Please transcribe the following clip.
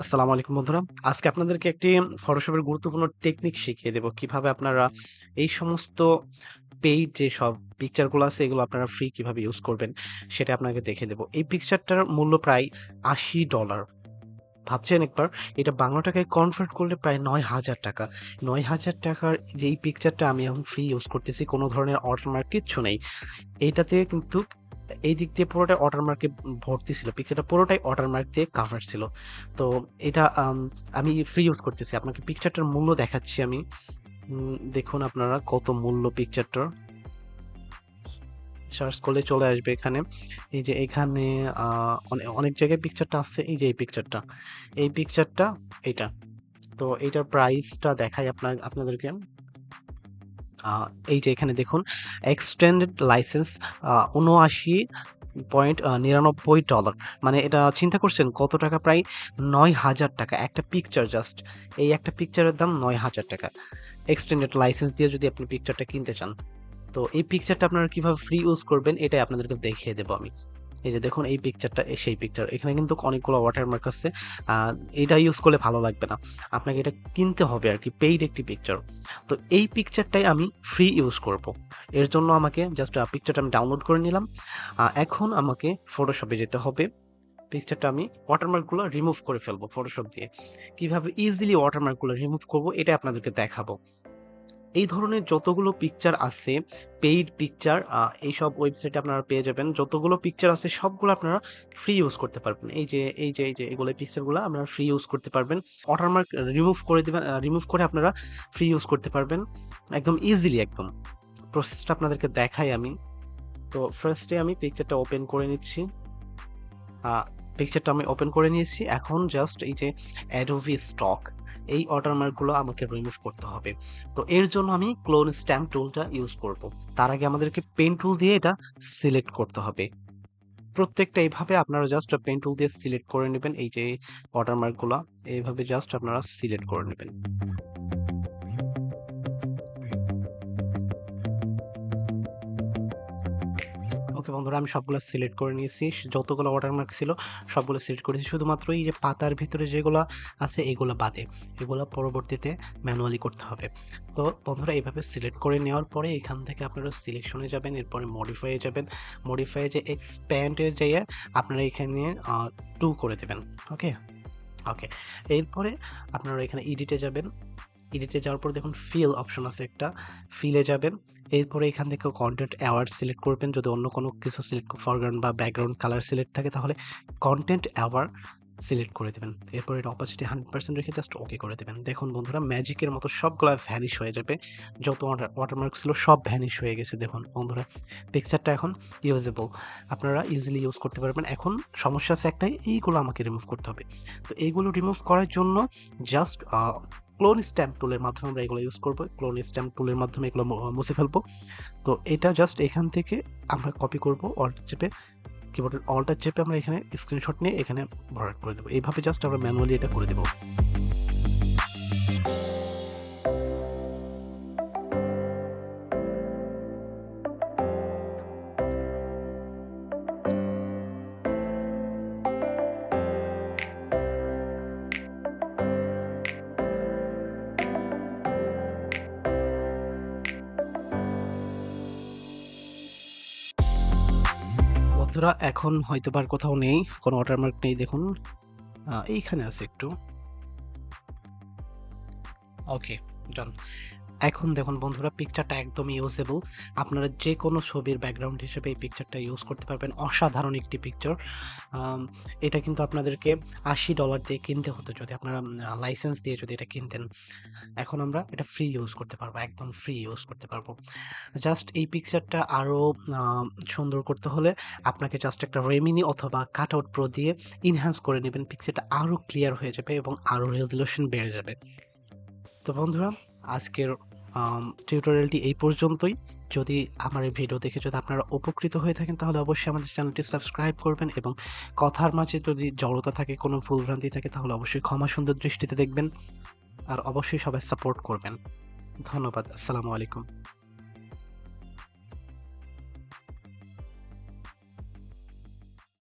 আসসালামু আলাইকুম বন্ধুরা। আজকে আপনাদেরকে একটি ফটোশপের গুরুত্বপূর্ণ টেকনিক শিখিয়ে দেব। কিভাবে আপনারা এই সমস্ত পেইড যেসব পিকচার গুলো আছে এগুলো আপনারা ফ্রি কিভাবে ইউজ করবেন সেটা আপনাকে দেখিয়ে দেব। এই পিকচারটার মূল্য প্রায় $৮০। ভাবছেন একবার এটা বাংলা টাকায় কনভার্ট করলে প্রায় ৳৯,০০০। ৳৯,০০০ যে এই পিকচারটা আমি এখন ফ্রি ইউজ করতেছি। কোন ধরনের ওয়াটারমার্ক কিচ্ছু নেই। এইটাতে কিন্তু এই দিক দিয়ে পুরোটাই ওয়াটারমার্কে ভর্তি ছিল। পিকচারটা পুরোটাই ওয়াটারমার্ক দিয়ে কাভার ছিল। তো এটা আমি ফ্রি ইউজ করতেছি। আপনাকে পিকচারটার মূল্য দেখাচ্ছি আমি। দেখুন আপনারা কত মূল্য পিকচারটার। সার্চ করলে চলে আসবে এখানে। এই যে এখানে আ অনেক জায়গায় পিকচারটা আছে। এই যে এই পিকচারটা। এই পিকচারটা এইটা। তো এইটার প্রাইসটা দেখাই আপনাদেরকে। আ এই যে এখানে দেখুন এক্সটেন্ডেড লাইসেন্স $৭৯.৯৯ মানে এটা চিন্তা করছেন কত টাকা? প্রায় ৳৯,০০০ একটা পিকচার জাস্ট। এই একটা পিকচারের দাম ৳৯,০০০। এক্সটেন্ডেড লাইসেন্স দিয়ে যদি আপনি পিকচারটা কিনতে চান। তো এই পিকচারটা আপনারা কিভাবে ফ্রি ইউজ করবেন এটাই আপনাদেরকে দেখিয়ে দেব আমি। এই যে দেখুন এই পিকচারটা সেই পিকচার। এখানে কিন্তু অনেকগুলো ওয়াটারমার্ক আছে। আ এটা ইউজ করলে ভালো লাগবে না। আপনাকে এটা কিনতে হবে আরকি পেইড একটি পিকচার। তো এই পিকচারটাই আমি ফ্রি ইউজ করব। এর জন্য আমাকে জাস্ট পিকচারটা আমি ডাউনলোড করে নিলাম। এখন আমাকে ফটোশপে যেতে হবে। পিকচারটা আমি ওয়াটারমার্ক গুলো রিমুভ করে ফেলবো ফটোশপ দিয়ে। কিভাবে ইজিলি ওয়াটারমার্ক গুলো রিমুভ করব এটা আপনাদেরকে দেখাবো। এই ধরনের যতগুলো পিকচার আছে, পেইড পিকচার এইসব ওয়েবসাইটে আপনারা পেয়ে যাবেন। যতগুলো পিকচার আছে সবগুলো আপনারা ফ্রি ইউজ করতে পারবেন। এই যে এগুলো পিকচারগুলো আপনারা ফ্রি ইউজ করতে পারবেন। ওয়াটারমার্ক রিমুভ করে দিবেন, রিমুভ করে আপনারা ফ্রি ইউজ করতে পারবেন। একদম ইজিলি একদম। প্রসেসটা আপনাদেরকে দেখাই আমি। তো ফার্স্ট এ আমি পিকচারটা ওপেন করে নিচ্ছি। আ পিকচারটা আমি ওপেন করে নিয়েছি। এখন জাস্ট এই যে Adobe Stock এই ওয়াটারমার্ক গুলো আমাকে রিমুভ করতে হবে। তো এর জন্য আমি ক্লোন স্ট্যাম্প টুলটা ইউজ করব। তার আগে আমাদেরকে পেন টুল দিয়ে এটা সিলেক্ট করতে হবে। প্রত্যেকটা এইভাবে আপনারা জাস্ট পেন টুল দিয়ে সিলেক্ট করে নিবেন। এই যে ওয়াটারমার্ক গুলা এইভাবে জাস্ট আপনারা সিলেক্ট করে নিবেন। ওকে বন্ধুরা আমি সবগুলা সিলেক্ট করে নিয়েছি। যতগুলো ওয়াটারমার্ক ছিল সবগুলো সিলেক্ট করেছি। শুধুমাত্র এই যে পাতার ভিতরে যেগুলা আছে এগুলা বাদে। এগুলা পরবর্তীতে ম্যানুয়ালি করতে হবে। তো বন্ধুরা এভাবে সিলেক্ট করে নেওয়ার পরে এখান থেকে আপনারা সিলেকশনে যাবেন, এরপরে মডিফাই এ যাবেন। মডিফাই এ যে এক্সপ্যান্ড এ যেয়ে আপনারা এখানে 2 করে দিবেন। ওকে? ওকে। এরপরে আপনারা এখানে এডিটে যাবেন। এডিটে যাওয়ার পর দেখুন ফিল অপশন আছে একটা। ফিল এ যাবেন। এরপরে এখান থেকে কনটেন্ট অ্যাওয়ার্ড সিলেক্ট করবেন। যদি অন্য কোনো কিছু সিলেক্ট ফরগ্রাউন্ড বা ব্যাকগ্রাউন্ড কালার সিলেক্ট থাকে তাহলে কনটেন্ট অ্যাওয়ার্ড সিলেক্ট করে দিবেন। এরপর এটা অপাসিটি 100% রেখে জাস্ট ওকে করে দিবেন। দেখুন বন্ধুরা ম্যাজিকের মতো সবগুলা ভ্যানিশ হয়ে যাবে। যত ওয়াটারমার্ক ছিল সব ভ্যানিশ হয়ে গেছে দেখুন বন্ধুরা। পিকচারটা এখন ইউজেবল। আপনারা ইজিলি ইউজ করতে পারবেন। এখন সমস্যা আছে একটাই এইগুলো আমাকে রিমুভ করতে হবে। তো এইগুলো রিমুভ করার জন্য জাস্ট ক্লোন স্ট্যাম্প টুলের মাধ্যমে আমরা এগুলো ইউজ করব। ক্লোন স্ট্যাম্প টুলের মাধ্যমে এগুলো মুছে ফেলবো। তো এটা জাস্ট এখান থেকে আমরা কপি করব অল্ট চেপে কিবোর্ডের অল্টার চেপে আমরা এখানে স্ক্রিনশট নিয়ে এখানে ভরাট করে দেব। এইভাবে জাস্ট আমরা ম্যানুয়ালি এটা করে দেব। বন্ধুরা এখন হয়তোবা আর কোথাও নেই, কোনো ওয়াটারমার্ক নেই দেখুন। এইখানে আছে একটু। ওকে, ডান। এখন দেখুন বন্ধুরা পিকচারটা একদম ইউজেবল। আপনারা যেকোনো ছবির ব্যাকগ্রাউন্ড হিসেবে এই পিকচারটা ইউজ করতে পারবেন। অসাধারণ একটি পিকচার। আম এটা কিন্তু আপনাদেরকে $৮০ দিয়ে কিনতে হতো যদি আপনারা লাইসেন্স দিয়ে যদি এটা কিনতেন। এখন আমরা এটা ফ্রি ইউজ করতে পারবো। একদম ফ্রি ইউজ করতে পারবো। জাস্ট এই পিকচারটা আরো আ সুন্দর করতে হলে আপনাকে জাস্ট একটা Remini অথবা Cutout Pro দিয়ে এনহান্স করে নিবেন। পিকচারটা আরো ক্লিয়ার হয়ে যাবে এবং আরো রেজোলিউশন বেড়ে যাবে। তো বন্ধুরা আজকের টিউটোরিয়ালটি এই পর্যন্তই। যদি আমার এই ভিডিও দেখে যদি আপনারা উপকৃত হয়ে থাকেন তাহলে অবশ্যই আমাদের চ্যানেলটি সাবস্ক্রাইব করবেন এবং কথার মাঝে যদি জড়তা থাকে, কোনো ভুলভ্রান্তি থাকে তাহলে অবশ্যই ক্ষমা সুন্দর দৃষ্টিতে দেখবেন। আর অবশ্যই সবাই সাপোর্ট করবেন। ধন্যবাদ। আসসালামু আলাইকুম।